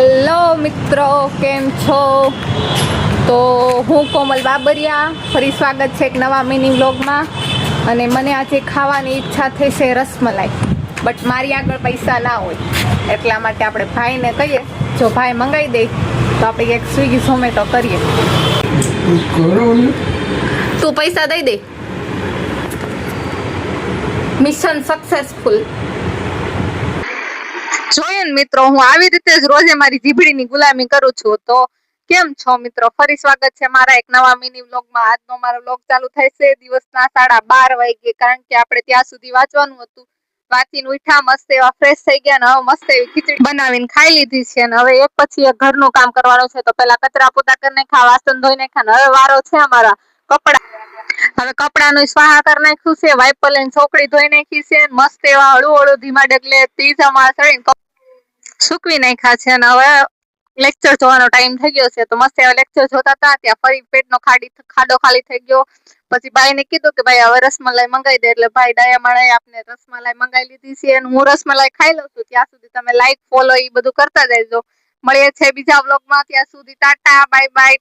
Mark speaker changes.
Speaker 1: Hello મિત્રો, કેમ છો? તો હું કોમલ બાબરિયા, ફરી સ્વાગત છે એક નવા મિની વ્લોગમાં. અને મને આજે ખાવાની ઈચ્છા થઈ છે રસમલાઈ, બટ મારી આગળ પૈસા ના હોય, એટલા માટે આપણે ભાઈને કહીએ જો ભાઈ મંગાવી દે તો આપણે એક સ્વિગી ઝોમેટો કરીએ. તું પૈસા દઈ દે, મિશન સક્સેસફુલ. જોયું ને મિત્રો, હું આવી રીતે જ રોજે મારી જીભડીની ગુલામી કરું છું. તો કેમ છો મિત્રો, ફરી સ્વાગત છે મારા એક નવા મિની વ્લોગમાં. આજનો મારો વ્લોગ ચાલુ થાય છે દિવસના 12:30 વાગે, કારણ કે આપણે ત્યાં સુધી વાંચવાનું હતું. વાંચીને ઉઠ્યા, મસ્ત એવા ફ્રેશ થઈ ગયા, ને હવે મસ્ત એવી ખીચડી બનાવીને ખાઈ લીધી છે. અને હવે એક પછી એક ઘરનું કામ કરવાનું છે. તો પેલા કચરા પોતા કરી નાખ્યા, વાસણ ધોઈ નાખ્યા, હવે વારો છે અમારા કપડા. હવે કપડાનું સ્વાહા કરી નાખ્યું છે, વાઇપર લઈને ચોકડી ધોઈ નાખી છે, મસ્ત એવા હળુ હળુ ધીમા ડગલે ત્રીજા માળ ચડીને સૂકવી નાખ્યા છે. અને હવે લેક્ચર જોવાનો ટાઈમ થઈ ગયો છે. તો મસ્ત એવા લેક્ચર જોતા હતા, ત્યાં ફરી પેટનો ખાડો ખાલી થઈ ગયો. પછી ભાઈ ને કીધું કે ભાઈ હવે રસમલાઈ મંગાવી દે, એટલે ભાઈ ડાયા માળાએ આપને રસમલાઈ મંગાવી લીધી છે. અને હું રસમલાઈ ખાઈ લઉં છું. ત્યાં સુધી તમે લાઈક ફોલો એ બધું કરતા જજો. મળીએ છે બીજા વ્લોગમાં. ત્યાં સુધી ટાટા, બાય બાય.